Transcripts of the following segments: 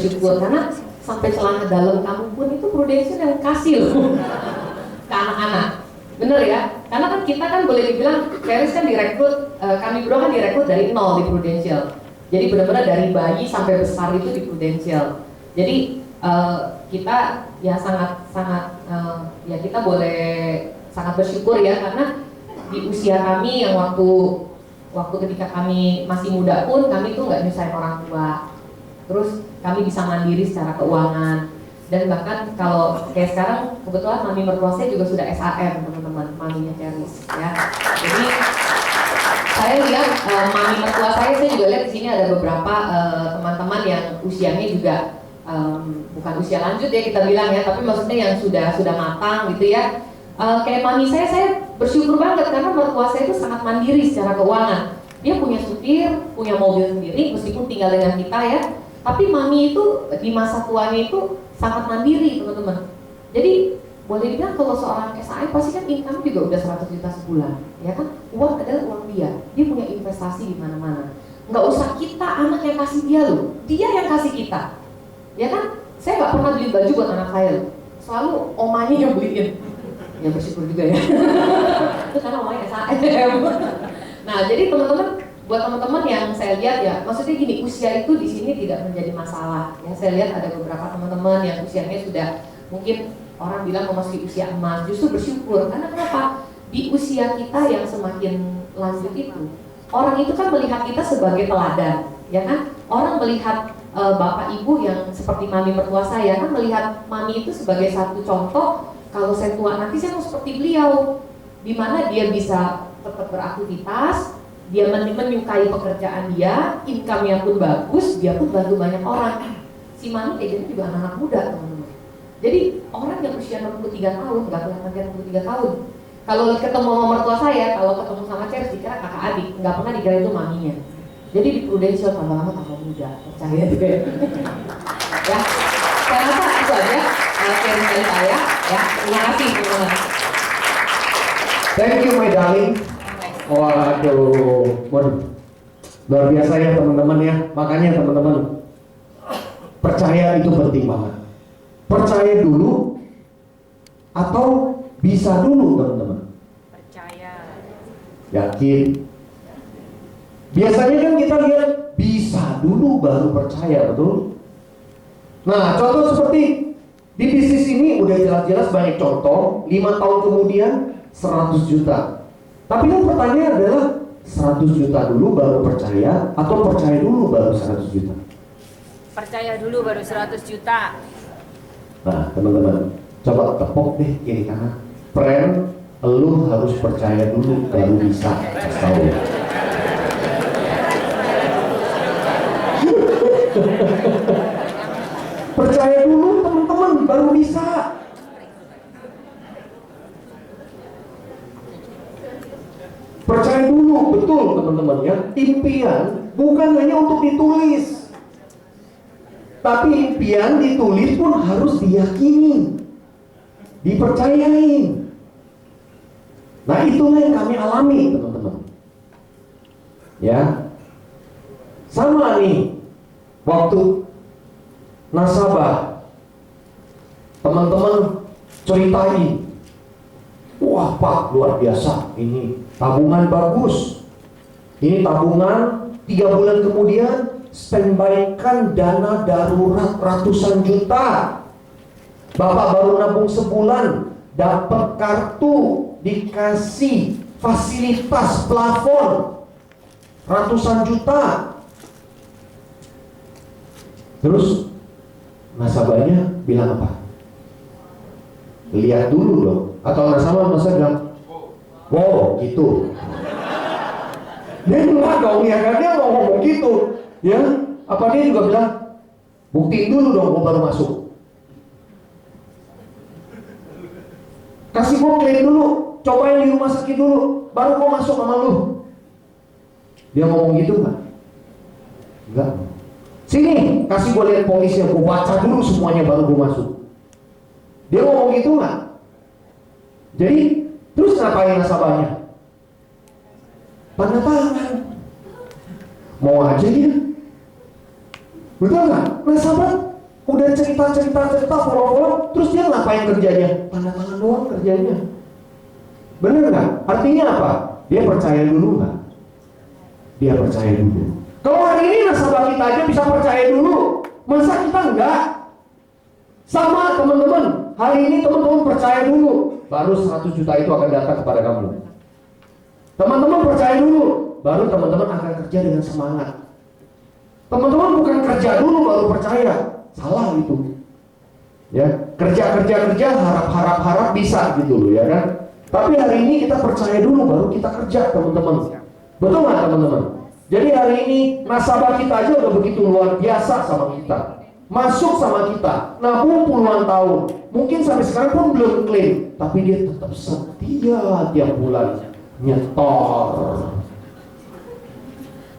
bersyukur karena sampai celana dalam kamu pun itu Prudential yang kasih loh ke anak-anak. Bener ya? Karena kan kita kan boleh dibilang Feris kan direkrut, kami berdua kan direkrut dari nol di Prudential. Jadi benar-benar dari bayi sampai besar itu di Prudential. Jadi kita ya sangat ya kita boleh sangat bersyukur ya karena di usia kami yang waktu ketika kami masih muda pun kami tuh nggak nyusahin orang tua. Terus kami bisa mandiri secara keuangan dan bahkan kalau kayak sekarang kebetulan mami mertua saya juga sudah SAM teman-teman, maminya Feris ya. Jadi saya lihat mami mertua saya juga lihat di sini ada beberapa teman-teman yang usianya juga bukan usia lanjut ya kita bilang ya, tapi maksudnya yang sudah matang gitu ya. Kayak mami saya bersyukur banget karena mertua saya itu sangat mandiri secara keuangan. Dia punya supir, punya mobil sendiri meskipun tinggal dengan kita ya. Tapi mami itu di masa tuanya itu sangat mandiri teman-teman. Jadi boleh dibilang kalau seorang SAM pasti kan income juga udah 100 juta sebulan, ya kan? Uang adalah uang dia punya investasi di mana-mana. Nggak usah kita anak yang kasih dia loh, dia yang kasih kita, ya kan? Saya nggak pernah beli baju buat anak saya loh, selalu omanya yang beliin. Ya bersyukur juga ya. Itu karena omanya SAM. Nah jadi teman-teman, buat teman-teman yang saya lihat ya, maksudnya gini, usia itu di sini tidak menjadi masalah. Ya saya lihat ada beberapa teman-teman yang usianya sudah mungkin orang bilang memasuki usia emas, justru bersyukur. Karena kenapa? Di usia kita yang semakin lanjut itu, orang itu kan melihat kita sebagai teladan, ya kan? Orang melihat bapak ibu yang seperti mami mertua saya kan melihat mami itu sebagai satu contoh. Kalau saya tua nanti saya mau seperti beliau, di mana dia bisa tetap beraktivitas. Dia menyukai pekerjaan dia, income-nya pun bagus, dia pun bantu banyak orang. Si mami agent juga anak-anak muda teman-teman. Jadi orang yang usia 63 tahun, nggak kelihatan dia 63 tahun. Kalau ketemu sama mertua saya, kalau ketemu sama Ceres dikira kakak adik, nggak pernah dikira itu maminya. Jadi di Prudential tambah lama tambah muda, percaya juga ya. Ya, saya rasa itu aja sharing dari saya. Ya, terima kasih teman-teman. Thank you my darling. Waduh, luar biasa ya teman-teman ya. Makanya teman-teman, percaya itu penting banget. Percaya dulu atau bisa dulu teman-teman? Percaya. Yakin? Biasanya kan kita lihat bisa dulu baru percaya, betul? Nah contoh seperti di bisnis ini udah jelas-jelas banyak contoh. 5 tahun kemudian 100 juta. Tapi yang pertanyaan adalah 100 juta dulu baru percaya atau percaya dulu baru 100 juta? Percaya dulu baru 100 juta. Nah teman-teman, coba tepuk deh kiri kanan. Friend, lu harus percaya dulu baru bisa tahu. Percaya dulu teman-teman baru bisa. Percaya dulu, betul teman-teman ya. Impian bukan hanya untuk ditulis, tapi impian ditulis pun harus diyakini, dipercayain. Nah itulah yang kami alami teman-teman. Ya, sama nih waktu nasabah, teman-teman ceritain, wah Pak luar biasa, ini tabungan bagus. Ini tabungan 3 bulan kemudian standby-kan dana darurat ratusan juta. Bapak baru nabung sebulan, dapat kartu, dikasih fasilitas plafon ratusan juta. Terus nasabahnya bilang apa? Lihat dulu dong. Atau nasabah bilang, wow gitu. Dia enggak dong ya kan, dia mau ngomong gitu ya. Apa dia juga bilang, buktiin dulu dong gua baru masuk. Kasih gua klaim dulu, cobain di rumah sakit dulu, baru gua masuk sama lu. Dia ngomong gitu nggak? Enggak. Sini, kasih gua lihat polisnya, gua baca dulu semuanya baru gua masuk. Dia ngomong gitu nggak? Jadi terus ngapain nasabahnya? Tanda tangan. Mau aja ya? Betul nggak? Nasabah cerita, follow, terus dia ngapain kerjanya? Tanda tangan doang kerjanya. Bener nggak? Artinya apa? Dia percaya dulu nggak? Dia percaya dulu. Kalau hari ini nasabah kita aja bisa percaya dulu, masa kita enggak? Sama teman-teman, hari ini teman-teman percaya dulu, baru 100 juta itu akan datang kepada kamu. Teman-teman percaya dulu, baru teman-teman akan kerja dengan semangat. Teman-teman bukan kerja dulu baru percaya, salah itu. Ya, kerja harap bisa gitu loh ya kan. Tapi hari ini kita percaya dulu baru kita kerja teman-teman. Betul nggak teman-teman? Jadi hari ini nasabah kita aja udah begitu luar biasa sama kita, masuk sama kita, nabung puluhan tahun, mungkin sampai sekarang pun belum klaim, tapi dia tetap setia tiap bulan nyetor.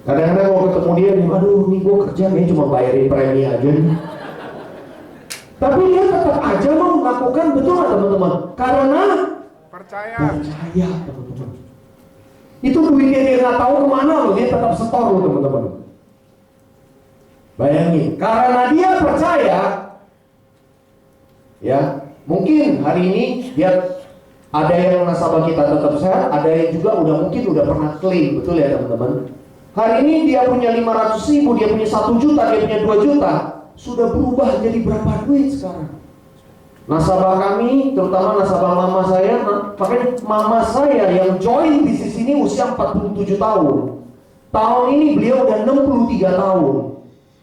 Kadang-kadang mau ketemu dia nih, aduh nih gue kerja kayaknya cuma bayarin premi aja nih. Tapi dia tetap aja mau melakukan, betul nggak teman-teman? Karena percaya teman-teman. Itu duitnya dia nggak tahu kemana loh, dia tetap setor loh teman-teman. Bayangin, karena dia percaya, ya mungkin hari ini dia ada yang nasabah kita tetap sehat, ada yang juga mungkin udah pernah klaim, betul ya teman-teman. Hari ini dia punya 500.000, dia punya 1 juta, dia punya 2 juta, sudah berubah jadi berapa duit sekarang? Nasabah kami, terutama nasabah mama saya, makanya mama saya yang join bisnis ini usia 47 tahun. Tahun ini beliau udah 63 tahun.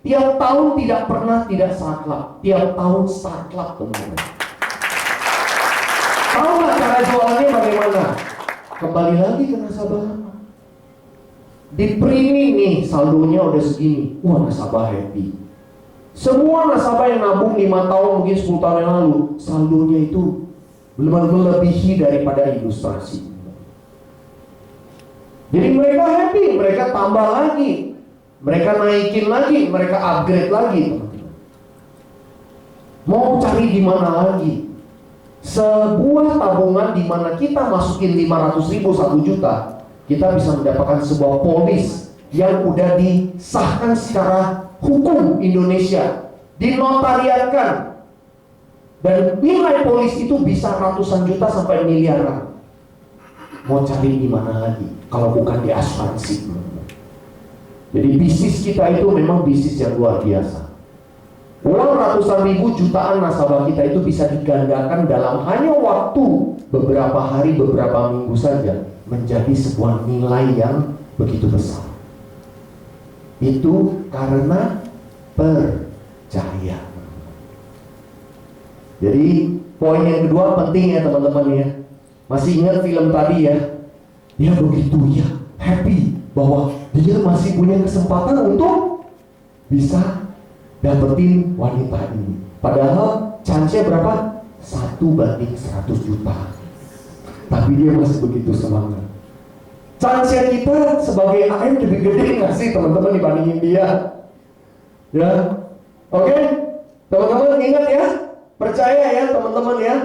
Tiap tahun tidak pernah tidak saklap, tiap tahun saklap teman-teman. Tahu nggak cara jualannya bagaimana? Kembali lagi ke nasabah lama. Di premi nih saldonya udah segini, wah nasabah happy. Semua nasabah yang nabung 5 tahun mungkin 10 tahun yang lalu, saldonya itu belum melebihi daripada ilustrasi. Jadi mereka happy, mereka tambah lagi, mereka naikin lagi, mereka upgrade lagi. Mau cari di mana lagi? Sebuah tabungan di mana kita masukin 500.000 1 juta, kita bisa mendapatkan sebuah polis yang udah disahkan secara hukum Indonesia, dinotariatkan, dan nilai polis itu bisa ratusan juta sampai miliaran. Mau cari di mana lagi kalau bukan di asuransi? Jadi bisnis kita itu memang bisnis yang luar biasa. Uang ratusan ribu jutaan nasabah kita itu bisa digandakan dalam hanya waktu beberapa hari, beberapa minggu saja, menjadi sebuah nilai yang begitu besar. Itu karena percaya. Jadi poin yang kedua penting ya teman-teman ya. Masih ingat film tadi ya? Dia begitu ya happy bahwa dia masih punya kesempatan untuk bisa dapetin wanita ini. Padahal chance-nya berapa? 1/100 juta. Tapi dia masih begitu semangat. Chance kita sebagai AM lebih gede nggak sih teman-teman dibandingin dia? Ya, oke, teman-teman ingat ya, percaya ya teman-teman ya.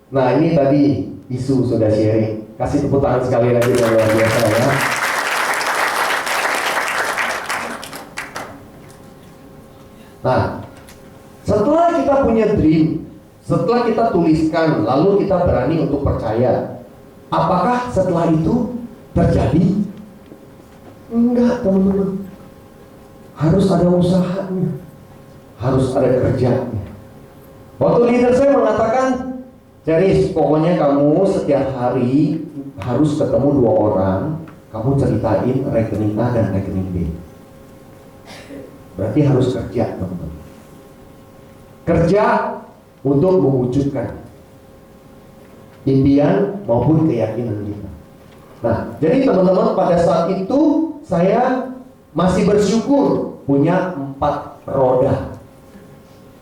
Nah ini tadi isu sudah sharing. Kasih tepuk tangan sekali lagi yang luar biasa ya. Nah, setelah kita punya dream, setelah kita tuliskan, lalu kita berani untuk percaya. Apakah setelah itu terjadi? Enggak teman-teman. Harus ada usahanya, harus ada kerjanya. Waktu leader saya mengatakan, Ceris, pokoknya kamu setiap hari harus ketemu 2 orang, kamu ceritain rekening A dan rekening B. Berarti harus kerja teman-teman. Kerja untuk mewujudkan impian maupun keyakinan kita. Nah, jadi teman-teman pada saat itu saya masih bersyukur punya 4 roda.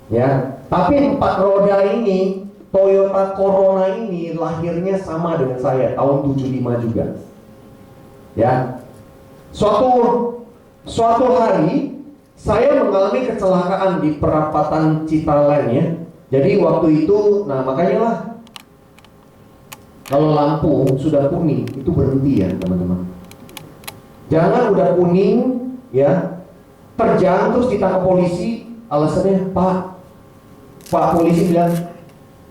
Ya, tapi 4 roda ini, Toyota Corona ini lahirnya sama dengan saya tahun 75 juga. Ya. Suatu hari saya mengalami kecelakaan di perapatan Citalen ya. Jadi waktu itu, nah makanya lah kalau lampu sudah kuning itu berhenti ya teman-teman. Jangan udah kuning ya terjang terus ditangkap polisi, alasannya Pak polisi bilang,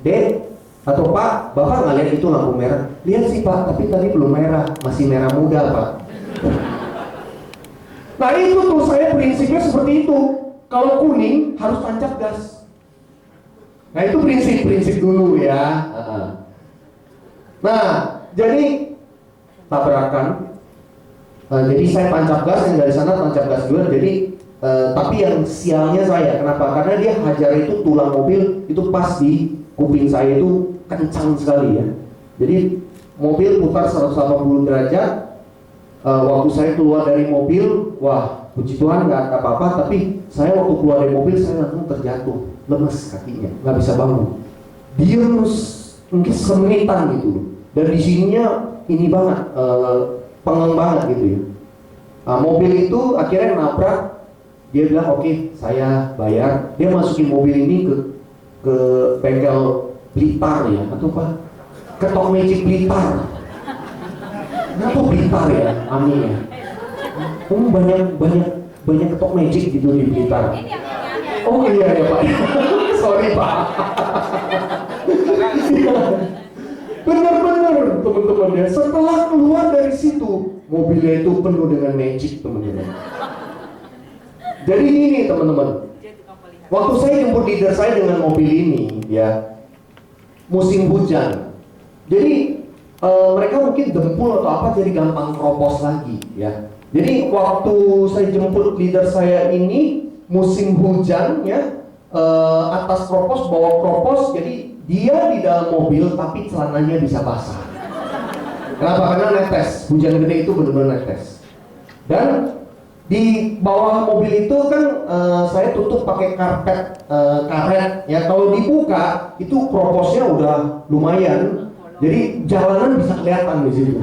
Dek atau Pak, Bapak nggak lihat itu lampu merah? Lihat sih Pak, tapi tadi belum merah, masih merah muda Pak. Nah itu tuh saya prinsipnya seperti itu. Kalau kuning harus tancap gas. Nah itu prinsip dulu ya. Nah jadi tabrakan. Jadi saya tancap gas, yang dari sana tancap gas juga. Jadi tapi yang sialnya saya, kenapa? Karena dia hajar itu tulang mobil itu pas di kuping saya itu kencang sekali ya. Jadi mobil putar 180 derajat. Waktu saya keluar dari mobil, wah puji Tuhan nggak apa-apa. Tapi saya waktu keluar dari mobil saya langsung terjatuh, lemes kakinya, nggak bisa bangun. Dia mungkin semenitan gitu. Dan di sininya ini banget, pengen banget gitu ya. Nah, mobil itu akhirnya nabrak. Dia bilang oke, saya bayar. Dia masukin mobil ini ke bengkel Blitar ya, atau apa? Ketok Magic Blitar. Kenapa Blitar ya? Amin ya. Banyak ketok magic gitu di Blitar. Oh iya ya Pak. Sorry Pak. Benar-benar teman-teman ya. Setelah keluar dari situ, mobilnya itu penuh dengan magic teman-teman. Jadi ini teman-teman. Waktu saya jemput leader saya dengan mobil ini ya, musim hujan. Jadi mereka mungkin dempul atau apa jadi gampang keropos lagi ya. Jadi waktu saya jemput leader saya ini musim hujan ya, atas keropos bawa keropos, jadi dia di dalam mobil tapi celananya bisa basah. Kenapa? Karena netes, hujan gede itu benar-benar netes. Dan di bawah mobil itu kan saya tutup pakai karpet karet ya. Kalau dibuka itu kroposnya udah lumayan. Jadi jalanan bisa kelihatan di situ.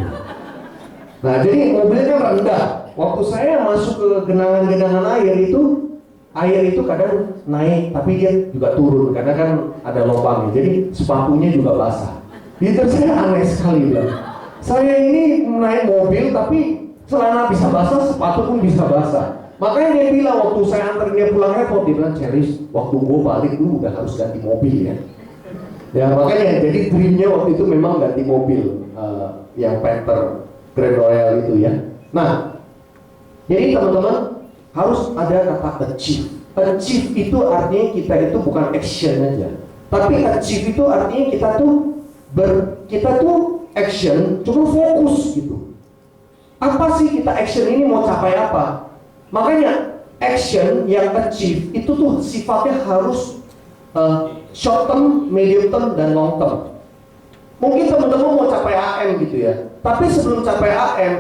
Nah, jadi mobilnya kan rendah. Waktu saya masuk ke genangan-genangan air itu kadang naik, tapi dia juga turun karena kan ada lubangnya. Jadi sepatunya juga basah. Itu saya aneh sekali bilang. Saya ini naik mobil tapi celana bisa basah, sepatu pun bisa basah. Makanya dia bilang waktu saya anterin dia pulang airport, dia bilang, Ceris, waktu gue balik lu udah harus ganti mobil ya. Ya makanya jadi dreamnya waktu itu memang ganti mobil yang Panther Grand Royal itu ya. Nah, jadi teman-teman harus ada kata achieve. Achieve itu artinya kita itu bukan action aja, tapi achieve itu artinya kita tuh action cuma fokus gitu. Apa sih kita action ini mau capai apa? Makanya action yang achieve itu tuh sifatnya harus short term, medium term, dan long term. Mungkin teman-teman mau capai AM gitu ya, tapi sebelum capai AM,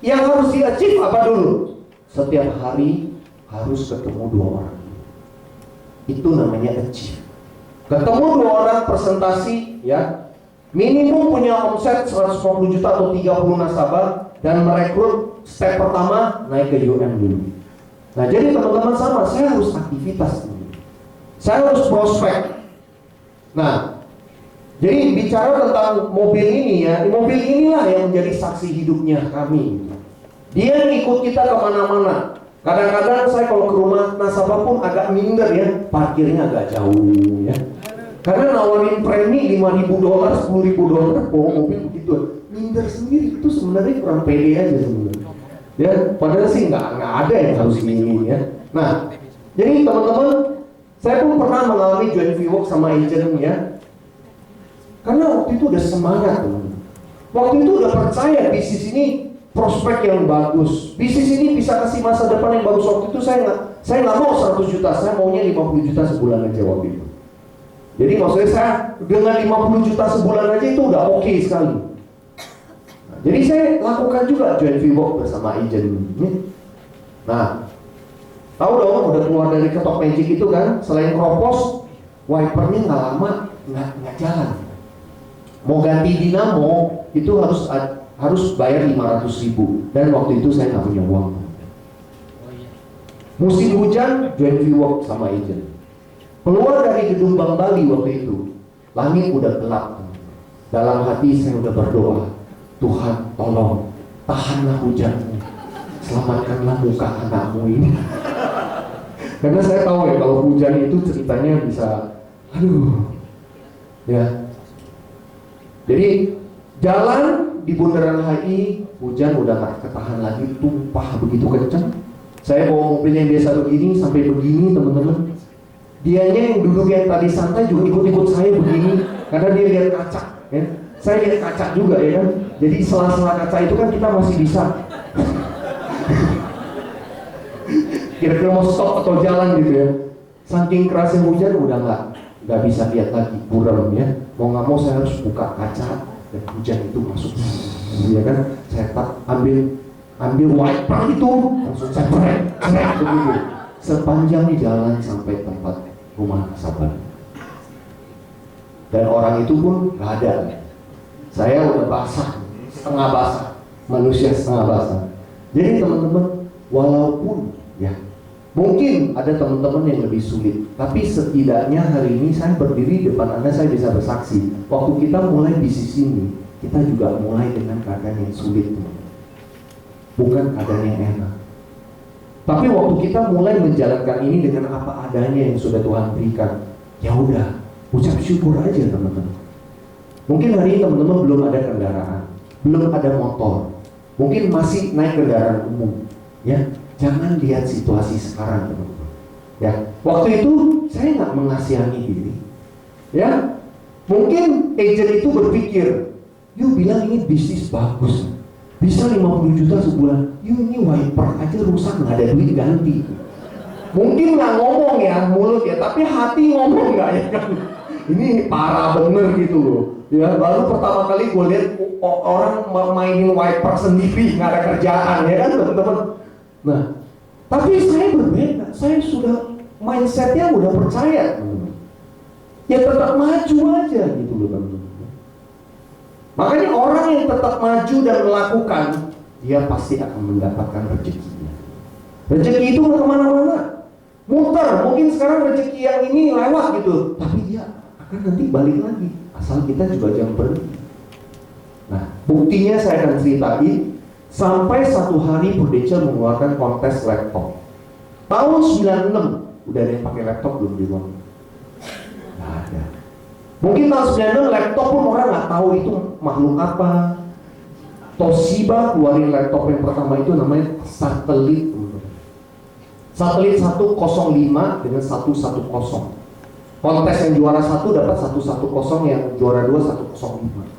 yang harus di-achieve apa dulu? Setiap hari harus ketemu 2 orang. Itu namanya achieve. Ketemu 2 orang presentasi ya, minimum punya omset 150 juta atau 30 nasabah, dan merekrut step pertama naik ke UM dulu. Nah jadi teman-teman sama, saya harus aktivitas dulu. Saya harus prospek. Nah, jadi bicara tentang mobil ini ya, mobil inilah yang menjadi saksi hidupnya kami. Dia ngikut kita kemana-mana. Kadang-kadang saya kalau ke rumah nasabah pun agak minder ya, parkirnya agak jauh ya. Karena nawarin premi $5.000, $10.000, bawa mobil begitu. Minder sendiri, itu sebenarnya kurang pede aja sebenarnya. Ya, padahal sih nggak ada yang harus ini ya. Nah, jadi teman-teman, saya pun pernah mengalami joint work sama agent ya. Karena waktu itu udah semangat teman. Waktu itu udah percaya bisnis ini prospek yang bagus. Bisnis ini bisa kasih masa depan yang bagus. Waktu itu saya nggak mau 100 juta, saya maunya 50 juta sebulan aja waktu itu. Jadi maksudnya saya dengan 50 juta sebulan aja itu udah oke sekali. Nah, jadi saya lakukan juga joint work bersama agent. Nah, tahu dong udah keluar dari ketok magic itu kan, selain keropos, wipernya nggak lama nggak jalan. Mau ganti dinamo itu harus bayar 500.000, dan waktu itu saya nggak punya uang. Musim hujan, joint work sama agent. Keluar dari gedung Bank Bali waktu itu, langit udah gelap. Dalam hati saya udah berdoa, Tuhan tolong tahanlah hujanmu, selamatkanlah muka anakmu ini. Karena saya tahu ya kalau hujan itu ceritanya bisa, aduh, ya. Jadi jalan di Bundaran HI hujan udah nggak ketahan lagi, tumpah begitu kencang. Saya bawa mobil yang biasa begini sampai begini teman-teman. Dianya yang duduk yang tadi santai juga ikut-ikut saya begini karena dia lihat kaca, ya. Saya lihat kaca juga ya kan. Jadi sela-sela kaca itu kan kita masih bisa kira-kira mau stop atau jalan gitu ya. Saking kerasnya hujan udah nggak bisa lihat lagi, buram ya. Mau nggak mau saya harus buka kaca dan hujan itu masuk, ya kan. Saya ambil wiper itu langsung saya prek begitu sepanjang di jalan sampai tempat rumah nasabah. Dan orang itu pun nggak ada. Saya udah basah, setengah basah, manusia setengah basah. Jadi teman-teman, walaupun ya mungkin ada teman-teman yang lebih sulit, tapi setidaknya hari ini saya berdiri di depan Anda, saya bisa bersaksi. Waktu kita mulai bisnis ini, kita juga mulai dengan keadaan yang sulit, teman-teman. Bukan keadaan yang enak. Tapi waktu kita mulai menjalankan ini dengan apa adanya yang sudah Tuhan berikan, ya udah, ucap syukur aja teman-teman. Mungkin hari ini teman-teman belum ada kendaraan, belum ada motor, mungkin masih naik kendaraan umum, ya. Jangan lihat situasi sekarang teman-teman. Ya, waktu itu saya nggak mengasihani diri, ya. Mungkin agent itu berpikir, yuk bilang ini bisnis bagus, bisa 50 juta sebulan. Yuk ini wiper aja rusak, nggak ada duit ganti. Mungkin nggak ngomong ya mulut ya, tapi hati ngomong nggak ya kan? Ini parah bener gitu loh. Ya baru pertama kali gue lihat orang mainin wiper sendiri, nggak ada kerjaan ya kan teman-teman. Nah, tapi saya berbeda. Saya sudah mindsetnya udah percaya. Ya tetap maju aja gitu loh teman-teman. Makanya orang yang tetap maju dan melakukan, dia pasti akan mendapatkan rezekinya. Rezeki itu nggak kemana-mana, muter. Mungkin sekarang rezeki yang ini lewat gitu, tapi dia akan nanti balik lagi. Asal kita juga jangan berhenti. Nah, buktinya saya akan ceritain. Sampai satu hari Purdeca mengeluarkan kontes laptop. Tahun 96, udah ada yang pakai laptop belum di ruang? Nggak ada. Mungkin tahun 96 laptop pun orang nggak tahu itu makhluk apa. Toshiba keluarin laptop yang pertama itu namanya satelit. Satelit 105 dengan 110. Kontes yang juara 1 dapat 110, yang juara 2 105.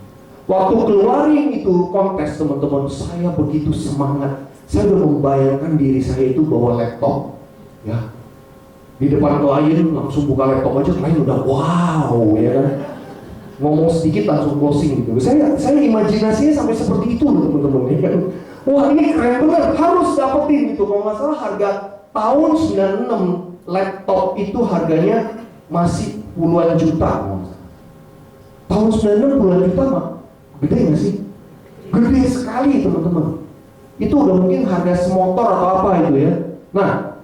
Waktu keluarin itu kontes teman-teman, saya begitu semangat. Saya udah membayangkan diri saya itu bawa laptop, ya. Di depan klien langsung buka laptop aja, klien udah wow, ya kan. Ngomong sedikit langsung closing gitu. Saya imajinasinya sampai seperti itu loh teman-teman, ya kan. Wah ini keren bener, harus dapetin gitu. Kalau nggak salah harga tahun 96 laptop itu harganya masih puluhan juta. Tahun 96 puluhan juta mah gede nggak sih? Gede sekali teman-teman. Itu udah mungkin harga semotor atau apa itu ya. Nah,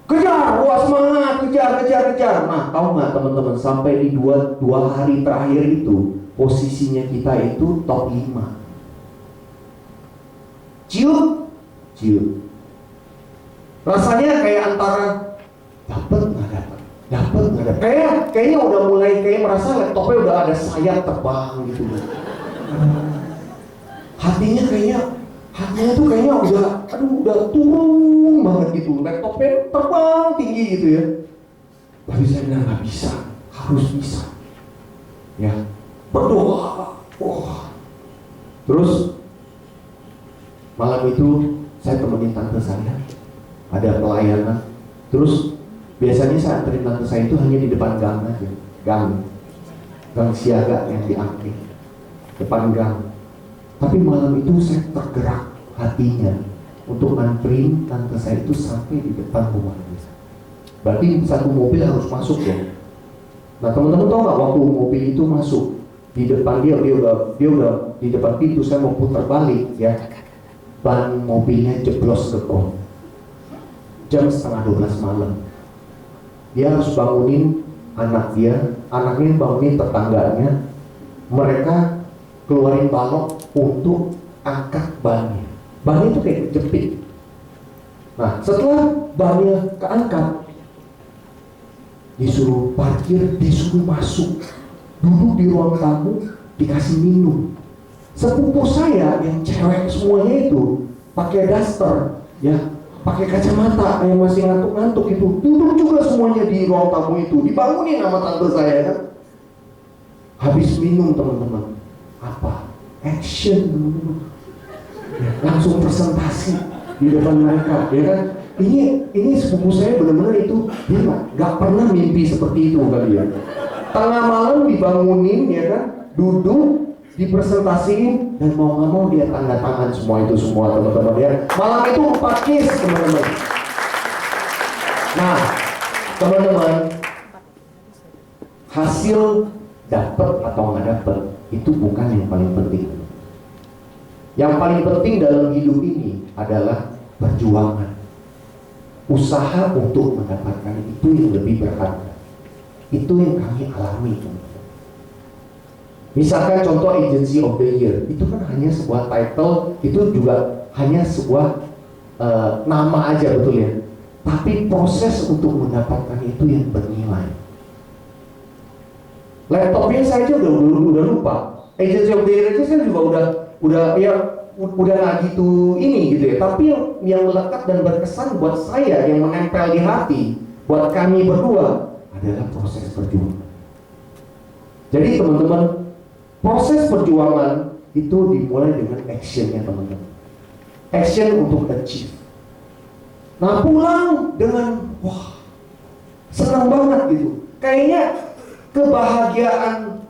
kejar, wah semangat, kejar. Nah, tahu nggak teman-teman, sampai di dua hari terakhir itu posisinya kita itu top 5. Ciut. Rasanya kayak antara dapat nggak dapat. Kayaknya udah mulai merasa laptopnya udah ada sayap terbang gitu. Hatinya tuh kayaknya udah turun banget gitu. Laptopnya terbang tinggi gitu ya. Tapi saya bilang nggak bisa, harus bisa. Ya, berdoa. Wah. Terus malam itu saya temenin tante saya, ada pelayanan. Terus biasanya saya anterin tante saya itu hanya di depan gang aja, gang siaga yang diangkat, depan gang. Tapi malam itu saya tergerak hatinya untuk anterin tante saya itu sampai di depan rumahnya. Berarti satu mobil harus masuk ya. Nah teman-teman tahu nggak waktu mobil itu masuk di depan dia udah di depan pintu, saya mau putar balik ya. Ban mobilnya jeblos ke gon. Jam 11:30 malam. Dia harus bangunin anaknya bangunin tetangganya. Mereka keluarin balok untuk angkat bannya. Bannya itu kayak jepit. Nah, setelah bannya keangkat, disuruh parkir, disuruh masuk, duduk di ruang tamu, dikasih minum. Sepupu saya yang cewek semuanya itu pakai daster, ya, pakai kacamata yang masih ngantuk-ngantuk itu, duduk juga semuanya di ruang tamu itu, dibangunin sama tante saya kan. Habis minum teman-teman, apa? Action teman-teman. Ya, langsung presentasi di depan mereka, ya kan? Ini sepupu saya benar-benar itu dia nggak pernah mimpi seperti itu kali ya. Tengah malam dibangunin, ya kan? Duduk, dipresentasiin, dan mau nggak mau dia tanda tangan semua itu semua teman-teman ya. Malam itu 4 case teman-teman. Nah, teman-teman, hasil dapat atau nggak dapat itu bukan yang paling penting. Yang paling penting dalam hidup ini adalah perjuangan. Usaha untuk mendapatkan itu yang lebih berharga. Itu yang kami alami, teman-teman. Misalkan contoh Agency of the Year, itu kan hanya sebuah title, itu juga hanya sebuah nama aja, betul ya. Tapi proses untuk mendapatkan itu yang bernilai. Laptopnya saya aja udah lupa. Agency of the Year aja saya juga udah nggak gitu ini gitu ya. Tapi yang melekat dan berkesan buat saya, yang menempel di hati buat kami berdua adalah proses perjuangan. Jadi teman-teman, proses perjuangan itu dimulai dengan actionnya teman-teman. Action untuk achieve. Nah, pulang dengan wah, senang banget gitu. Kayaknya kebahagiaannya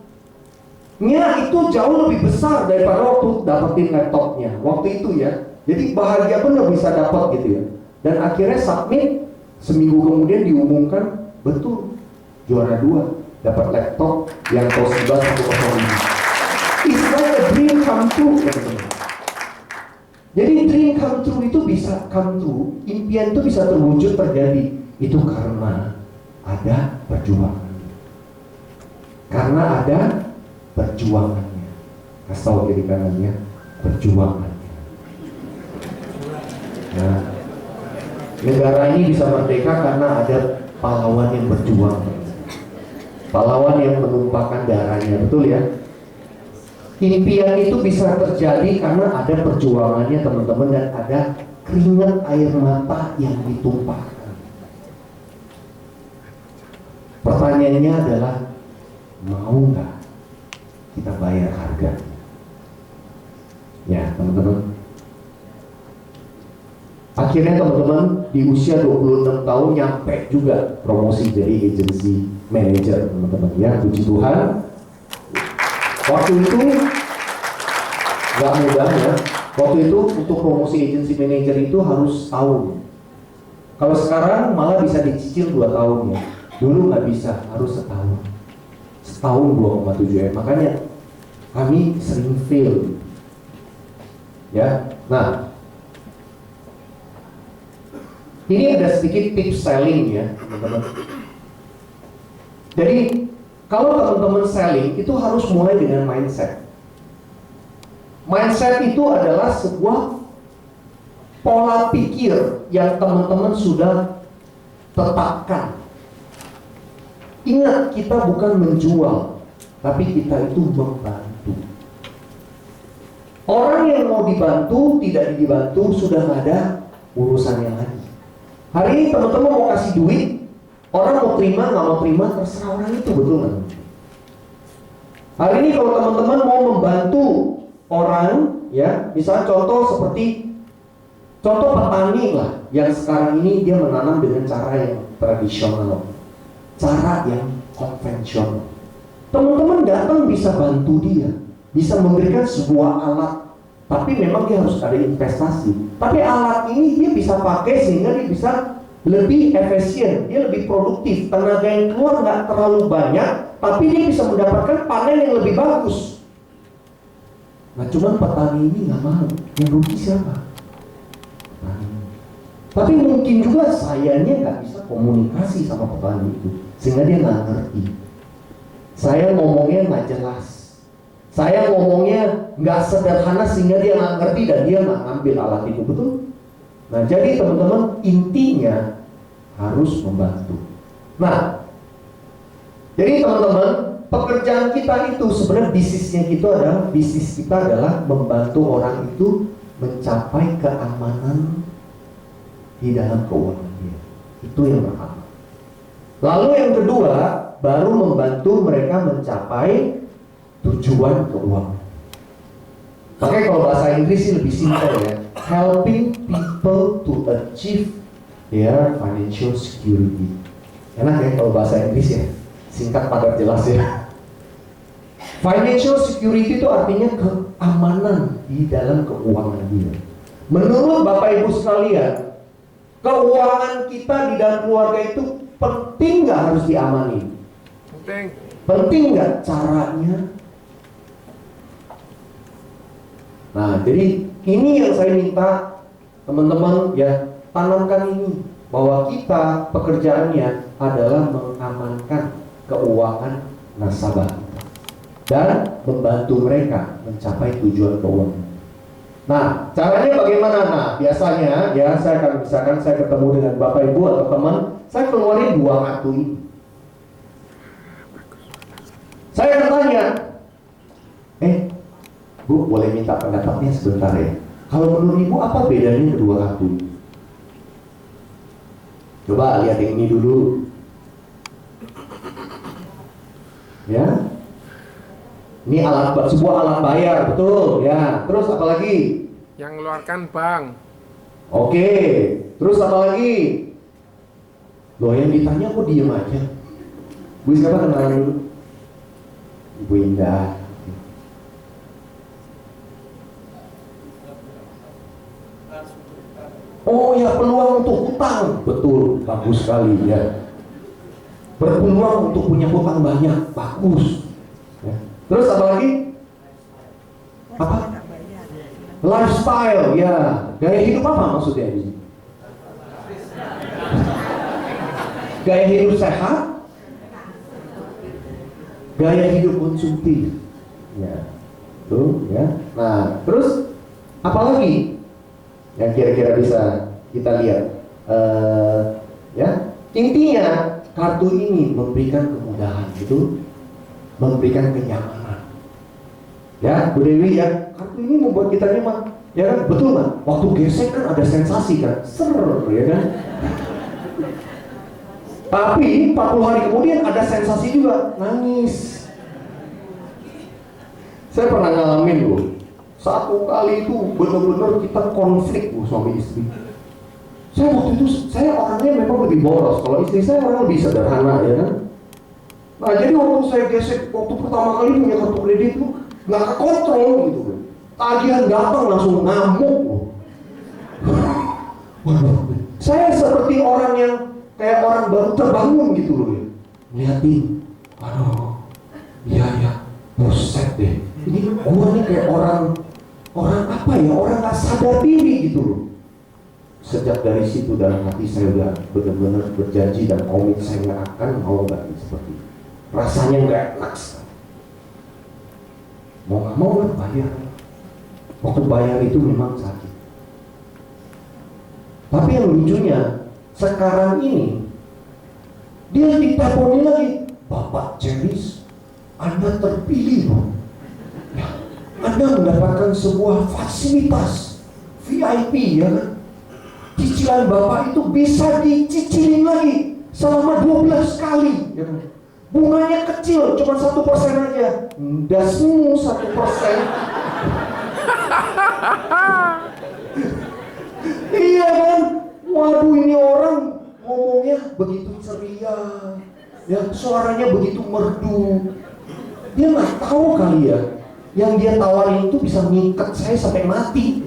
itu jauh lebih besar daripada waktu dapetin laptopnya waktu itu ya. Jadi bahagia bener bisa dapat gitu ya. Dan akhirnya submit, seminggu kemudian diumumkan betul juara 2, dapat laptop yang Toshiba 105. It's like a dream come true, teman-teman. Jadi dream come true itu bisa come true, impian itu bisa terwujud terjadi. Itu karena ada perjuangan. Karena ada perjuangannya. Kasih tahu kiri kanannya, perjuangannya. Nah, negara ini bisa merdeka karena ada pahlawan yang berjuang, pahlawan yang menumpahkan darahnya, betul ya. Impian itu bisa terjadi karena ada perjuangannya teman-teman, dan ada keringat air mata yang ditumpahkan. Pertanyaannya adalah, mau nggak kita bayar harga? Ya teman-teman. Akhirnya teman-teman di usia 26 tahun nyampe juga promosi jadi agency manager teman-teman ya, puji Tuhan. Waktu itu nggak mudah ya. Waktu itu untuk promosi agency manager itu harus tahun. Kalau sekarang malah bisa dicicil 2 tahun ya. Dulu nggak bisa, harus setahun. Setahun 2,7 M. Makanya kami sering fail. Ya, nah. Ini ada sedikit tips selling ya, teman-teman. Jadi kalau teman-teman selling itu harus mulai dengan mindset. Mindset itu adalah sebuah pola pikir yang teman-teman sudah tetapkan. Ingat, kita bukan menjual, tapi kita itu membantu. Orang yang mau dibantu, tidak dibantu, sudah nggak ada urusannya lagi. Hari ini teman-teman mau kasih duit, orang mau terima, nggak mau terima, terserah orang itu, betul nggak? Hari ini kalau teman-teman mau membantu orang, ya, misalnya contoh seperti contoh petani lah, yang sekarang ini dia menanam dengan cara yang tradisional, cara yang konvensional. Teman-teman datang bisa bantu dia, bisa memberikan sebuah alat. Tapi memang dia harus ada investasi. Tapi alat ini dia bisa pakai sehingga dia bisa lebih efisien, dia lebih produktif. Tenaga yang keluar nggak terlalu banyak, tapi dia bisa mendapatkan panen yang lebih bagus. Nah, cuman petani ini nggak mau. Yang rugi siapa? Petani. Tapi mungkin juga sayanya nggak bisa komunikasi sama petani itu, sehingga dia nggak ngerti. Saya ngomongnya nggak jelas. Saya ngomongnya nggak sederhana sehingga dia nggak ngerti dan dia nggak ngambil alat itu, betul? Nah, jadi teman-teman, intinya harus membantu. Nah, jadi teman-teman, pekerjaan kita itu sebenarnya bisnis kita adalah membantu orang itu mencapai keamanan di dalam keuangan dia. Itu yang pertama. Lalu yang kedua, baru membantu mereka mencapai tujuan keuangan. Makanya kalau bahasa Inggris sih lebih simpel ya. Helping people to achieve their financial security. Enak ya kalau bahasa Inggris ya. Singkat padat jelas ya. Financial security itu artinya keamanan di dalam keuangan dia. Menurut Bapak Ibu sekalian, keuangan kita di dalam keluarga itu penting nggak harus diamani? Penting nggak caranya? Nah, jadi ini yang saya minta teman-teman ya, tanamkan ini bahwa kita pekerjaannya adalah mengamankan keuangan nasabah kita dan membantu mereka mencapai tujuan keuangan. Nah, caranya bagaimana? Nah, biasanya ya saya akan misalkan saya ketemu dengan Bapak Ibu atau teman, saya keluarin 2 kartu ini. Saya akan tanya, Bu, boleh minta pendapatnya sebentar ya. Kalau menurut Ibu apa bedanya kedua kartu ini? Coba lihat yang ini dulu. Ya. Ini sebuah alat bayar, betul ya. Terus apa lagi? Yang mengeluarkan bank. Oke. Terus apa lagi? Loh, yang ditanya kok diem aja? Bu siapa, kenalan dulu? Ibu Indah. Oh ya, peluang untuk hutang. Betul, bagus sekali ya. Berpeluang untuk punya hutang banyak, bagus ya. Terus apa lagi? Apa? Lifestyle, ya. Gaya hidup apa maksudnya ini? Gaya hidup sehat? Gaya hidup konsumtif. Ya. Tuh, ya. Nah, terus apa lagi yang kira-kira bisa kita lihat? Ya, intinya kartu ini memberikan kemudahan, gitu, memberikan kenyamanan. Ya, Bu Dewi ya, kartu ini membuat kita nyaman, ya kan? Betul kan? Waktu gesek kan ada sensasi kan, ser, ya kan? Tapi 40 hari kemudian ada sensasi juga, nangis. Saya pernah ngalamin loh. Satu kali itu benar-benar kita konflik suami istri. Saya waktu itu, saya orangnya memang lebih boros. Kalau istri saya orang lebih sederhana, ya kan. Nah, jadi waktu saya gesek, waktu pertama kali punya kartu kredit itu nggak kekontrol gitu. Tagihan datang langsung ngamuk. Saya seperti orang yang kayak orang baru terbangun gitu loh ya. Lihatin, aduh, iya, buset deh. Ini gua nih kayak orang apa ya, orang nggak sadar diri gitu loh. Sejak dari situ dalam hati saya udah benar-benar berjanji dan komit, saya nggak akan mau lagi seperti itu. Rasanya nggak enak. Mau nggak mau kan bayar. Waktu bayar itu memang sakit. Tapi yang lucunya sekarang ini dia diteleponin lagi, Bapak Ceris, Anda terpilih loh. Ya, Anda mendapatkan sebuah fasilitas VIP, ya kan? Cicilan Bapak itu bisa dicicilin lagi selama 12 kali, ya kan? Bunganya kecil, cuma 1% aja. Dasmu 1%. Iya kan? Waduh, ini orang ngomongnya begitu ceria, ya, suaranya begitu merdu. Dia nggak tahu kali ya, yang dia tawarin itu bisa ngikat saya sampai mati.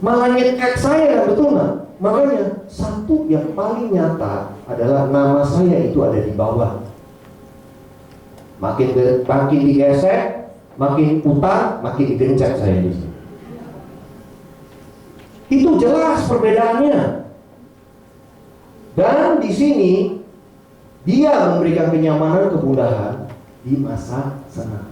Malah nyikat saya, betul nggak? Makanya satu yang paling nyata adalah nama saya itu ada di bawah. Makin digesek, makin utang, makin digencet saya di sini. Itu jelas perbedaannya. Dan di sini dia memberikan kenyamanan, kemudahan di masa senang.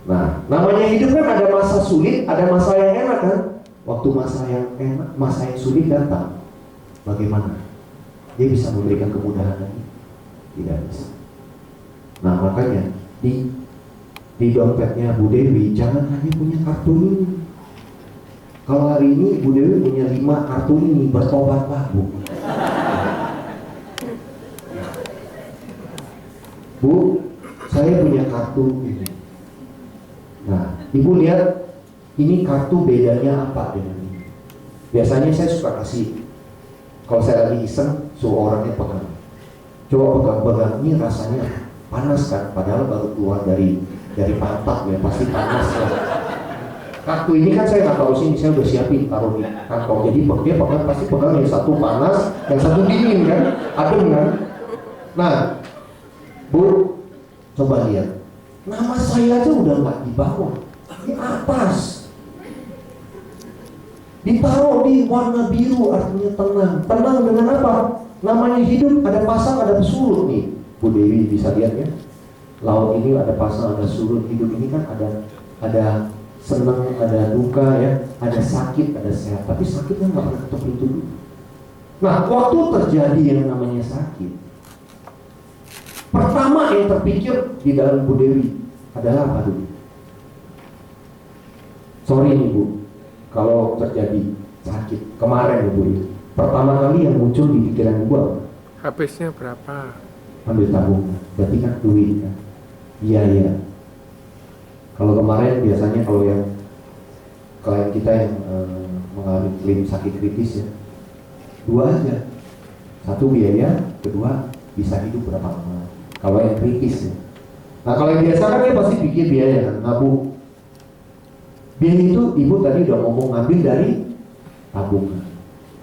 Nah, namanya hidup kan ada masa sulit, ada masa yang enak kan? waktu masa yang enak, masa yang sulit datang, bagaimana? Dia bisa memberikan kemudahan lagi? Tidak bisa. Nah makanya di dompetnya Bu Dewi jangan hanya punya kartu ini. Kalau hari ini Bu Dewi punya 5 kartu ini, bertobatlah Bu. Bu, saya punya kartu ini. Nah, Ibu lihat ini kartu bedanya apa dengan ini. Biasanya saya suka kasih, kalau saya lagi iseng, suruh orangnya pegang. Coba pegang-pegang, ini rasanya panas kan, padahal baru keluar dari pantat ya, pasti panas lah. Kartu ini kan saya nggak tahu sini, saya udah siapin taruh di kantong. Jadi dia pegang, pasti pegang yang satu panas, yang satu dingin kan, adem kan. Nah, Bu, coba lihat, nama saya aja udah nggak di bawah, di atas. Ditaruh di warna biru, artinya tenang. Tenang dengan apa? Namanya hidup, ada pasang, ada surut nih. Bu Dewi bisa lihat ya. Laut ini ada pasang, ada surut. Hidup ini kan ada senang, ada duka ya, ada sakit, ada sehat. Tapi sakitnya nggak pernah ketok pintu dulu. Nah, waktu terjadi yang namanya sakit, pertama yang terpikir di dalam Bu Dewi adalah apa dulu? Sorry nih Bu, kalau terjadi sakit kemarin Bu, pertama kali yang muncul di pikiran Ibu apa? Habisnya berapa? Ambil tabungan, berarti kan duit kan? Iya. Kalau kemarin biasanya kalau yang klien kita yang mengalami klaim sakit kritis ya, 2 aja. 1 biaya, kedua bisa hidup berapa lama. Kalau yang kritis ya. Nah kalau yang biasa kan dia pasti pikir biaya kan, nabung. Biaya itu Ibu tadi udah ngomong ngambil dari tabungan.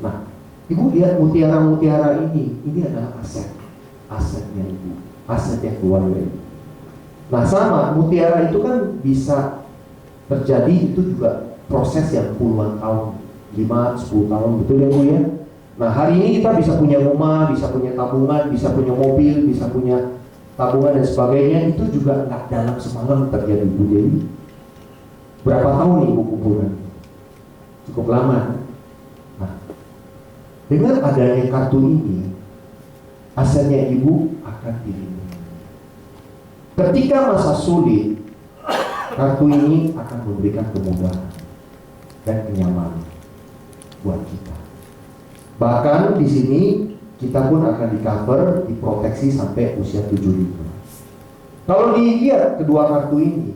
Nah, Ibu lihat mutiara-mutiara ini adalah asetnya Ibu, aset yang keluarga Ibu. Nah sama, mutiara itu kan bisa terjadi, itu juga proses yang puluhan tahun, 5-10 tahun, betul ya Bu ya? Nah hari ini kita bisa punya rumah, bisa punya tabungan, bisa punya mobil, bisa punya tabungan dan sebagainya, itu juga nggak dalam semalam terjadi Bu Dewi. Berapa tahun nih Ibu kumpulkan? Cukup lama. Nah, dengan adanya kartu ini, asetnya Ibu akan dilindungi. Ketika masa sulit, kartu ini akan memberikan kemudahan dan kenyamanan buat kita. Bahkan di sini kita pun akan di-cover, diproteksi sampai usia 75. Kalau dilihat kedua kartu ini,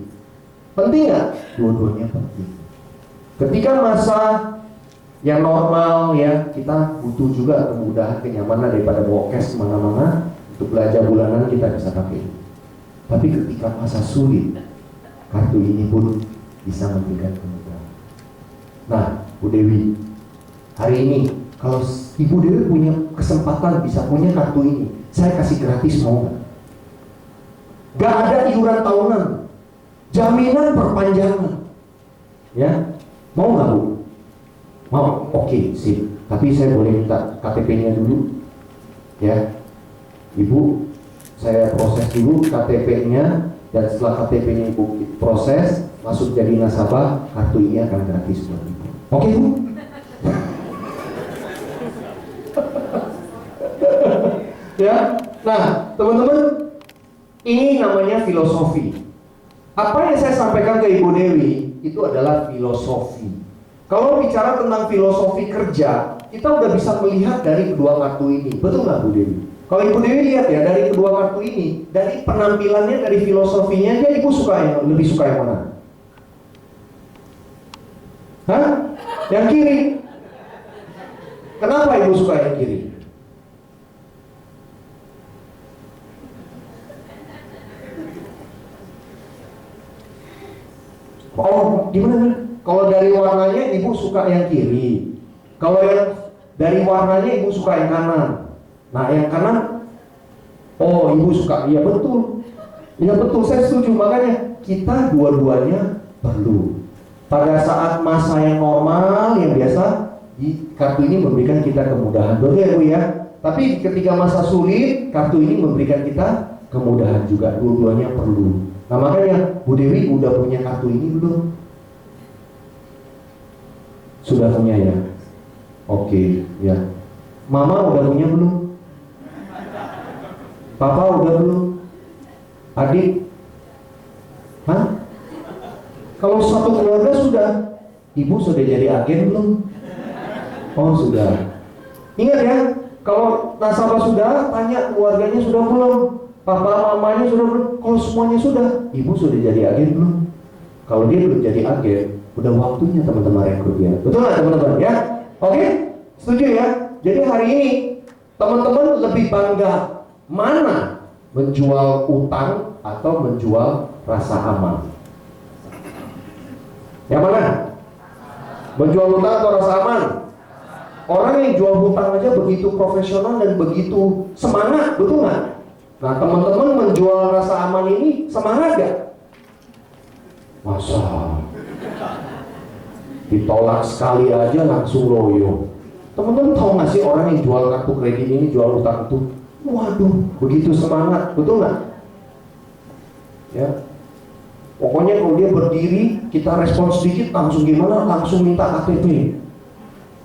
penting nggak? Dua-duanya penting. Ketika masa yang normal ya, kita butuh juga kemudahan, kenyamanan daripada bawa cash kemana-mana. Untuk belanja bulanan kita bisa pakai. Tapi ketika masa sulit, kartu ini pun bisa memberikan kemudahan. Nah, Bu Dewi, hari ini kalau Ibu Dewi punya kesempatan bisa punya kartu ini, saya kasih gratis, mau nggak? Gak ada iuran tahunan, jaminan perpanjangan, ya, mau nggak Bu? Mau, oke, sip. Tapi saya boleh minta KTP-nya dulu, ya, Ibu. Saya proses dulu KTP-nya, dan setelah KTP-nya Ibu proses, masuk jadi nasabah, kartu ini akan gratis buat Ibu. Oke Bu? Ya, nah teman-teman, ini namanya filosofi. Apa yang saya sampaikan ke Ibu Dewi itu adalah filosofi. Kalau bicara tentang filosofi kerja, kita udah bisa melihat dari kedua kartu ini, betul nggak Bu Dewi? Kalau Ibu Dewi lihat ya dari kedua kartu ini, dari penampilannya, dari filosofinya, dia Ibu lebih suka yang mana? Hah? Yang kiri. Kenapa Ibu suka yang kiri? Oh, gimana? Kalau dari warnanya Ibu suka yang kiri. Kalau yang dari warnanya Ibu suka yang kanan. Nah, yang kanan, oh Ibu suka, iya betul. Iya betul, saya setuju. Makanya kita dua-duanya perlu. Pada saat masa yang normal, yang biasa, kartu ini memberikan kita kemudahan. Betul ya Bu ya? Tapi ketika masa sulit, kartu ini memberikan kita kemudahan juga. Dua-duanya perlu. Nah makanya Bu Dewi udah punya kartu ini belum? Sudah punya ya? Oke, ya. Mama udah punya belum? Papa udah belum? Adik? Hah? Kalau satu keluarga sudah. Ibu sudah jadi agen belum? Oh sudah. Ingat ya, kalau nasabah sudah, tanya keluarganya sudah belum? Papa mamanya sudah belum? Kalau semuanya sudah, ibu sudah jadi agen belum? Kalau dia belum jadi agen, udah waktunya teman-teman rekrut dia. Betul nggak teman-teman ya? Oke, setuju ya? Jadi hari ini teman-teman lebih bangga mana? Menjual utang atau menjual rasa aman? Yang mana? Menjual hutang atau rasa aman? Orang yang jual hutang aja begitu profesional dan begitu semangat, betul nggak? Nah teman-teman menjual rasa aman ini semangat gak? Masa ditolak sekali aja langsung loyo. Teman-teman tahu nggak sih orang yang jual kartu kredit ini, jual hutang itu? Waduh, begitu semangat, betul nggak? Ya. Pokoknya kalau dia berdiri, kita respon sedikit langsung gimana? Langsung minta KTP.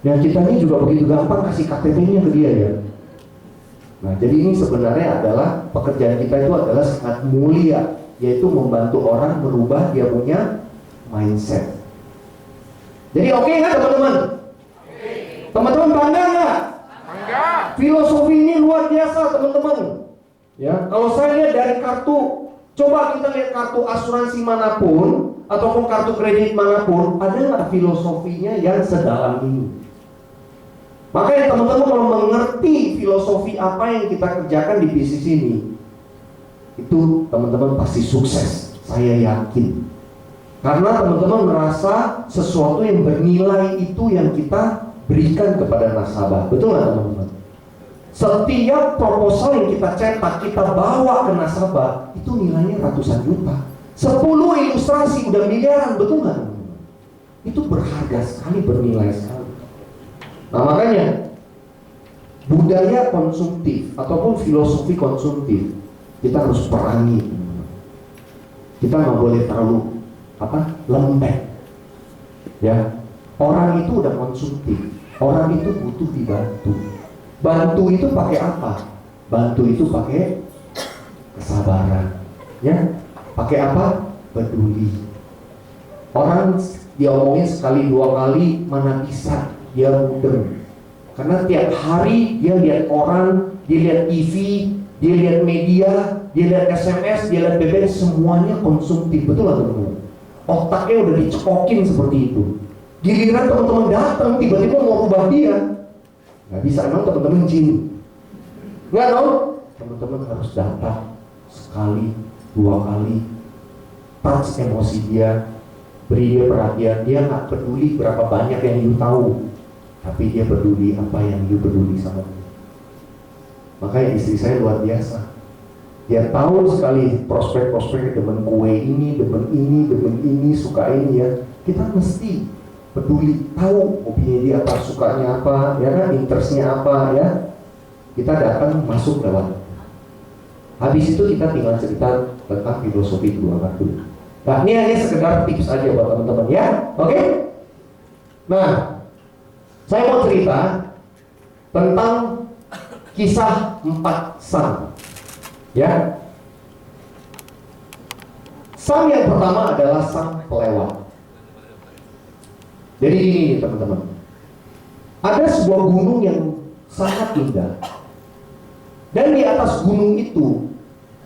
Dan kita ini juga begitu gampang kasih KTP-nya ke dia ya. Nah, jadi ini sebenarnya adalah pekerjaan kita itu adalah sangat mulia, yaitu membantu orang merubah dia punya mindset. Jadi oke nggak teman-teman? Teman-teman bangga nggak? Bangga. Filosofi ini luar biasa teman-teman. Ya, kalau saya lihat dari kartu. Coba kita lihat kartu asuransi manapun ataupun kartu kredit manapun, ada nggak filosofinya yang sedalam ini? Makanya teman-teman kalau mengerti filosofi apa yang kita kerjakan di bisnis ini, itu teman-teman pasti sukses, saya yakin. Karena teman-teman merasa sesuatu yang bernilai itu yang kita berikan kepada nasabah, betul nggak teman-teman? Setiap proposal yang kita cetak, kita bawa ke nasabah, itu nilainya ratusan juta. 10 ilustrasi udah miliaran, betul nggak? Itu berharga sekali, bernilai sekali. Nah makanya budaya konsumtif ataupun filosofi konsumtif kita harus perangi. Kita nggak boleh terlalu lembek. Ya, orang itu udah konsumtif, orang itu butuh dibantu. Bantu itu pakai apa? Bantu itu pakai kesabaran, ya. Pakai apa? Peduli. Orang diomongin sekali dua kali mana bisa dia mudeng. Karena tiap hari dia lihat orang, dia lihat TV, dia lihat media, dia lihat SMS, dia lihat BBM, semuanya konsumtif, betul nggak teman-teman? Otaknya udah dicekokin seperti itu. Giliran teman-teman datang, tiba-tiba mau rubah dia. Nggak bisa, emang teman-teman jin? Nggak dong? Teman-teman harus datang sekali, dua kali, touch emosi dia, beri dia perhatian. Dia nggak peduli berapa banyak yang you tahu, tapi dia peduli apa yang you peduli sama dia. Makanya istri saya luar biasa. Dia tahu sekali prospek-prospek, demen kue ini, demen ini, suka ini ya. Kita mesti peduli, tahu hobinya dia apa, sukanya apa, ya kan, interestnya apa ya. Kita datang masuk lewat. Habis itu kita tinggal cerita tentang filosofi dua kartu. Nah ini hanya sekedar tips aja buat teman-teman ya, oke? Nah, saya mau cerita tentang kisah 4 sang. Ya, sang yang pertama adalah sang pelewat. Jadi ini teman-teman, ada sebuah gunung yang sangat indah, dan di atas gunung itu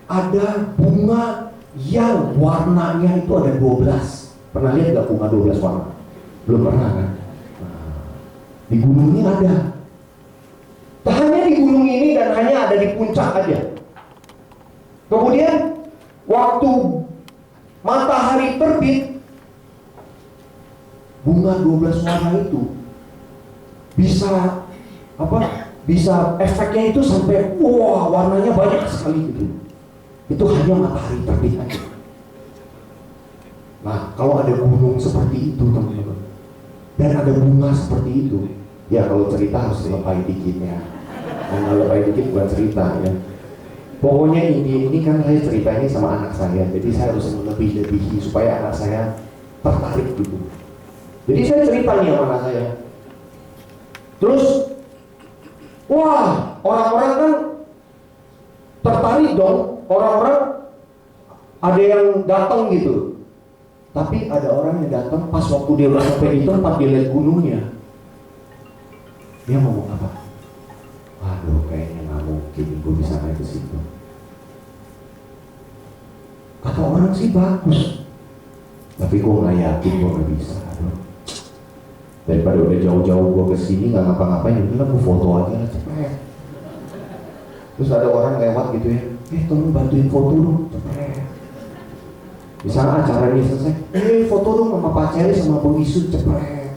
ada bunga yang warnanya itu ada 12. Pernah lihat gak bunga 12 warna? Belum pernah kan? Nah, di gunung ini ada. Tak hanya di gunung ini dan hanya ada di puncak aja. Kemudian waktu matahari terbit, bunga 12 warna itu bisa bisa efeknya itu sampai wah warnanya banyak sekali gitu. Itu hanya matahari terbit aja. Nah kalau ada gunung seperti itu teman-teman, dan ada bunga seperti itu, ya kalau cerita harus dilepai dikit ya. Kalau lepai dikit bukan cerita ya. Pokoknya ini kan saya cerita ini sama anak saya, jadi saya harus lebih-lebihi supaya anak saya tertarik gitu. Jadi saya cerita nih sama anak saya. Terus, wah, orang-orang kan tertarik dong. Orang-orang ada yang datang gitu. Tapi ada orang yang datang pas waktu dia udah sampai di tempat dia lihat gunungnya. Dia ngomong apa? Aduh, kayaknya nggak mungkin gue bisa naik ke situ. Kata orang sih bagus, tapi gue nggak yakin gue nggak bisa. Aduh. Daripada udah jauh-jauh gue kesini nggak ngapa-ngapain, udah gue foto aja lah cepet. Terus ada orang lewat gitu ya, tolong bantuin foto dong, cepet. Misalnya acara ini selesai, foto dong sama Pak Ceri sama Bang Isu, cepet.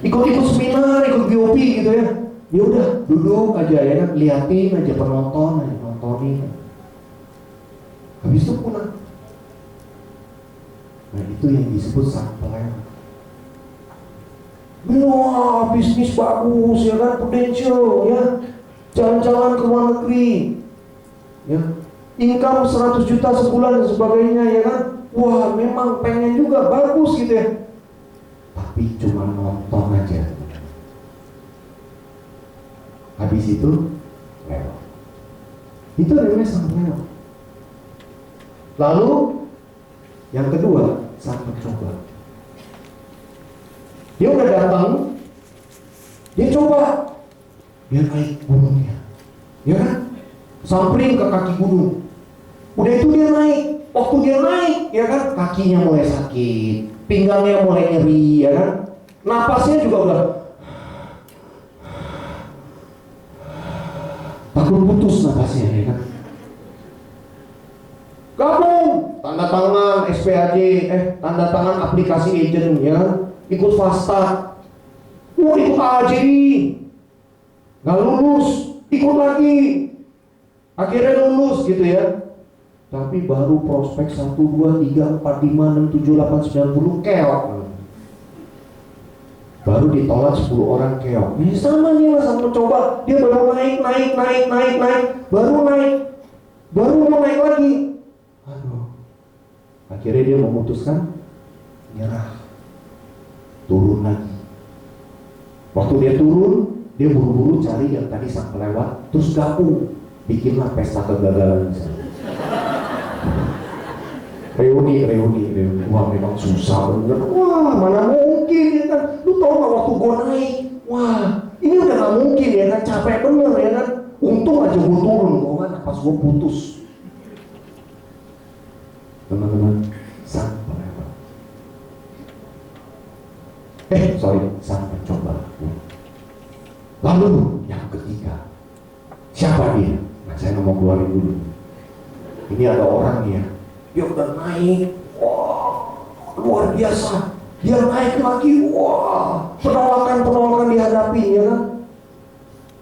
Ikut-ikut seminar, ikut BOP gitu ya. Ya udah, duduk aja ya kan, liatin aja penonton, aja nontonin. Habis itu pulang. Nah itu yang disebut sampel. Wah, bisnis bagus ya kan, potential ya. Jalan-jalan ke luar negeri. Ya. Income 100 juta sebulan dan sebagainya ya kan. Wah, memang pengen juga, bagus gitu ya. Tapi cuma nonton aja. Habis itu lewat. Itu namanya sampel. Lalu yang kedua, saat mencoba. Dia udah datang, dia coba, dia naik gunungnya, ya kan? Sampling ke kaki gunung. Udah itu dia naik. Waktu dia naik, ya kan? Kakinya mulai sakit, pinggangnya mulai nyeri, ya kan? Napasnya juga udah takut putus napasnya, ya kan? Gabung, tanda tangan SPAJ, tanda tangan aplikasi agent, ya kan? Ikut Fasta, ikut AJI, nggak lulus, ikut lagi, akhirnya lulus gitu ya. Tapi baru prospek 1, 2, 3, 4, 5, 6, 7, 8, 9, 10 keok. Baru ditolak 10 orang keok. Ini sama nih mas, sama coba. Dia baru naik, baru mau naik lagi. Aduh, akhirnya dia memutuskan nyerah. Turun lagi. Waktu dia turun, dia buru-buru cari yang tadi sang kelewat, terus gabung, bikinlah pesta kegagalan. Reuni. Wah memang susah bener. Wah mana mungkin ya kan. Lu tau gak waktu gua naik, wah ini udah gak mungkin ya kan, capek bener ya kan. Untung aja gua turun, gua kan pas gua putus. Teman-teman, sang kelewat. Sang mencoba. Lalu yang ketiga, siapa dia? Nah saya nggak mau keluarin dulu. Ini ada orang nih ya, dia udah naik, wah luar biasa. Dia naik lagi, wah penolakan dihadapi ya kan.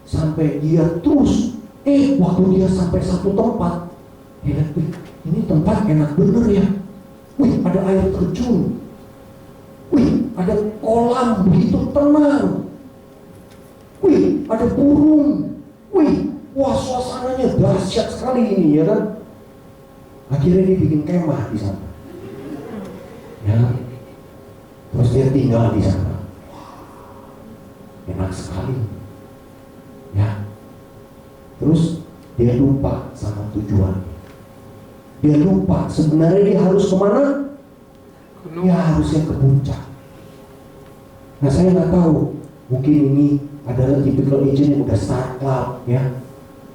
Sampai dia terus, waktu dia sampai satu tempat, dia lihat, ini tempat enak bener ya. Ada air terjun. Ada kolam begitu tenang. Ada burung. Wah suasananya dahsyat sekali ini ya kan. Akhirnya dia bikin kemah di sana. Ya. Terus dia tinggal di sana. Enak sekali. Ya. Terus dia lupa sama tujuan. Dia lupa sebenarnya dia harus kemana? Dia harusnya ke puncak. Nah saya nggak tahu, mungkin ini adalah typical agent yang udah start club ya,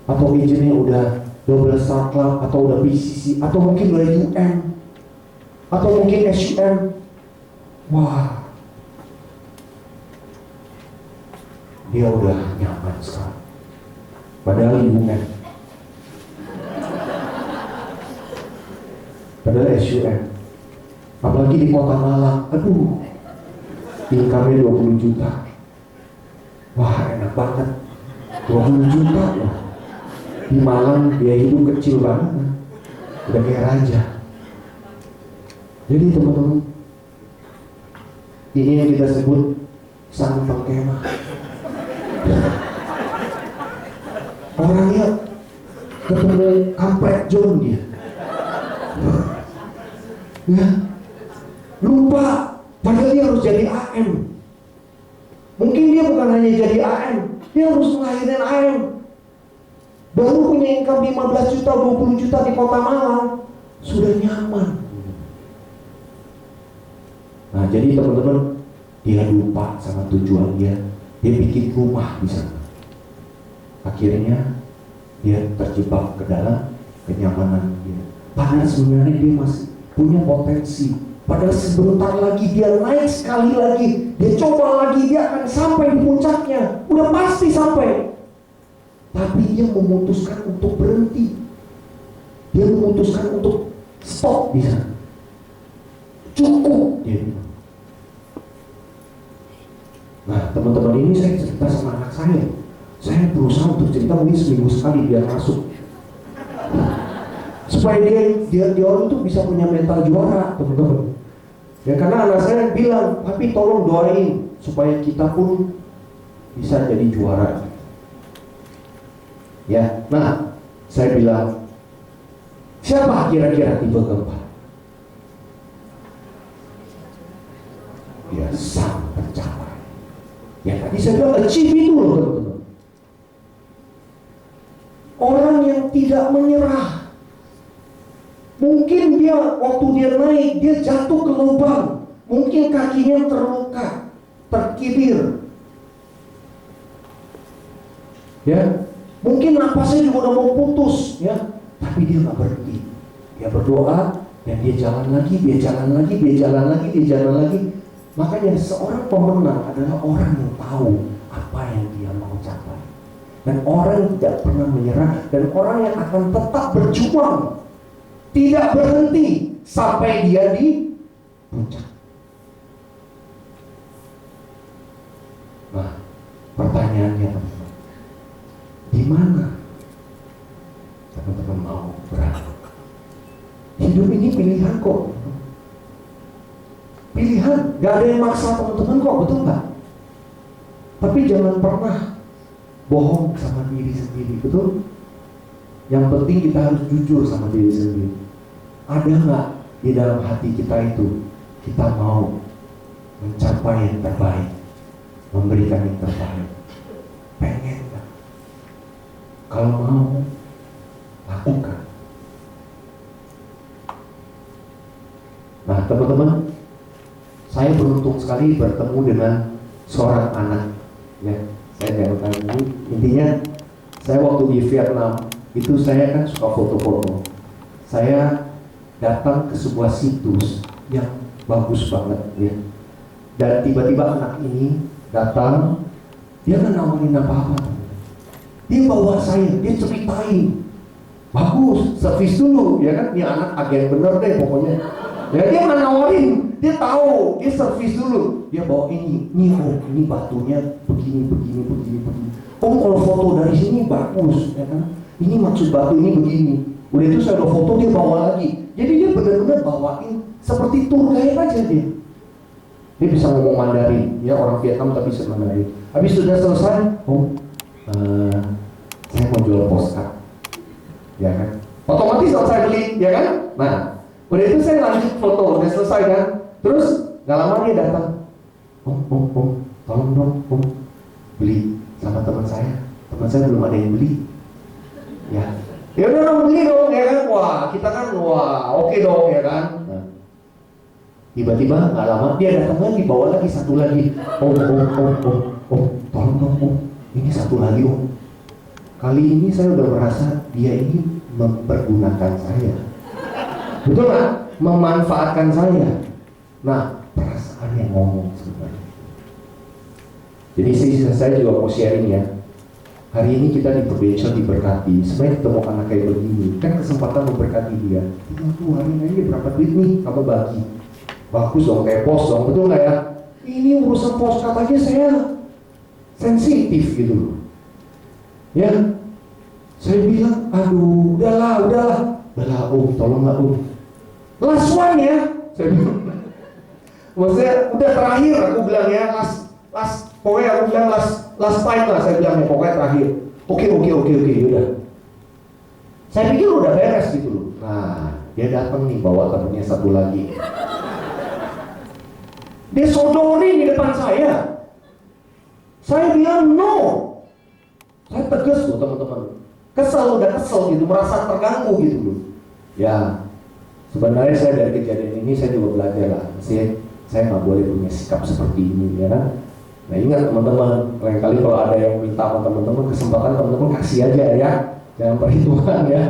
atau agent yang udah double start club, atau udah BCC, atau mungkin udah UM, atau mungkin SUM. Wah, dia udah nyaman sekali. Padahal UM, padahal SUM, apalagi di kota Malang, aduh. Income-nya 20 juta. Wah enak banget, 20 juta loh. Di Malang biaya hidup kecil banget, udah kayak raja. Jadi teman-teman, ini yang kita sebut sang pengkemah. Orangnya ketemu kampret John dia. Ya, lupa dia jadi AM, dia harus ngelahirin AM. Baru punya income 15 juta, 20 juta di kota Malang, sudah nyaman. Nah, jadi teman-teman, dia lupa sama tujuan dia bikin rumah di sana. Akhirnya dia terjebak ke dalam kenyamanan dia. Padahal sebenarnya dia masih punya potensi. Padahal sebentar lagi dia naik sekali lagi, dia coba lagi, dia akan sampai di puncaknya. Udah pasti sampai. Tapi dia memutuskan untuk berhenti. Dia memutuskan untuk stop di sana. Cukup, dia bilang. Nah, teman-teman, ini saya cerita sama anak saya. Saya berusaha untuk cerita mungkin seminggu sekali biar masuk. Supaya dia orang itu bisa punya mental juara, teman-teman. Ya, karena anak saya bilang, tapi tolong doain supaya kita pun bisa jadi juara. Ya, nah, saya bilang, siapa kira-kira tipe keempat? Dia sang pencapaian. Ya, tadi saya bilang achieve itu loh, teman-teman. Orang yang tidak menyerah. Mungkin dia waktu dia naik, dia jatuh ke lubang. Mungkin kakinya terluka, terkibir. Ya, mungkin napasnya juga udah mau putus, ya. Tapi dia nggak berhenti. Dia berdoa dan dia jalan lagi, dia jalan lagi, dia jalan lagi, dia jalan lagi. Makanya seorang pemenang adalah orang yang tahu apa yang dia mau capai. Dan orang yang tidak pernah menyerah, dan orang yang akan tetap berjuang, tidak berhenti sampai dia di puncak. Nah, pertanyaannya teman-teman, di mana teman-teman mau berada? Hidup ini pilihan kok. Pilihan, gak ada yang maksa teman-teman kok, betul nggak? Tapi jangan pernah bohong sama diri sendiri, betul? Yang penting kita harus jujur sama diri sendiri. Ada nggak di dalam hati kita itu kita mau mencapai yang terbaik, memberikan yang terbaik? Pengen nggak? Kalau mau, lakukan. Nah, teman-teman, saya beruntung sekali bertemu dengan seorang anak. Ya, saya nggak tahu ini. Intinya, saya waktu di Vietnam itu saya kan suka foto-foto. Saya datang ke sebuah situs yang bagus banget, ya. Dan tiba-tiba anak ini datang, dia kan nawarin apa-apa. Dia bawa saya, dia ceritain, bagus, servis dulu, ya kan? Ini anak agen bener deh pokoknya. Ya, dia nggak nawarin, dia tahu, dia servis dulu. Dia bawa ini oh, ini batunya begini. Oh, kalau foto dari sini bagus, ya kan? Ini maksud batu ini begini. Udah itu saya udah foto, dia bawa lagi. Jadi dia benar-benar bawain seperti tour guide aja dia. Dia bisa ngomong Mandarin, ya orang Vietnam tapi bisa Mandarin. Habis sudah selesai, saya mau jual postcard, ya kan? Otomatis saya beli, ya kan? Nah, udah itu saya lanjut foto, udah selesai kan? Terus gak lama dia datang, tolong dong, beli sama teman saya belum ada yang beli, ya. Ya udah dong, beli dong, ya kan? Wah, kita kan oke dong, ya kan? Nah, tiba-tiba gak lama dia datang lagi, bawa lagi satu lagi, tolong dong, ini satu lagi om. Kali ini saya udah merasa dia ini mempergunakan saya. Betul nggak? Memanfaatkan saya. Nah, perasaan yang ngomong sebenarnya. Jadi saya juga mau sharing ya. Hari ini kita di Prudential diberkati. Sebenarnya ketemu anak kayak begini, kan kesempatan memberkati dia. Tuh hari ini berapa duit nih kamu bagi? Bagus dong, kayak pos dong, betul nggak ya? Ini urusan postcard aja saya sensitif gitu loh. Ya, saya bilang, aduh, udahlah, tolonglah last one ya, saya bilang. Maksudnya udah terakhir, aku bilang ya, pokoknya aku bilang last time lah, saya bilang ya, pokoknya terakhir. Oke, udah. Saya pikir udah beres gitu loh. Nah, dia datang nih bawa temennya satu lagi. Dia sodorin di depan saya. Saya bilang no. Saya tegas loh teman-teman. Udah kesel gitu, merasa terganggu gitu loh. Ya, sebenarnya saya dari kejadian ini saya juga belajar lah. Saya nggak boleh punya sikap seperti ini, ya kan? Nah ingat teman-teman, lain kali kalau ada yang minta sama teman-teman kesempatan, teman-teman kasih aja ya, jangan perhitungan ya.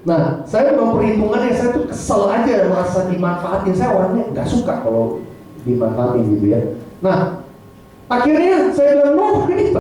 Nah, saya memang perhitungannya saya tuh kesel aja merasa dimanfaatin. Saya orangnya nggak suka kalau dimanfaatin gitu ya. Nah, akhirnya saya bilang, no, ini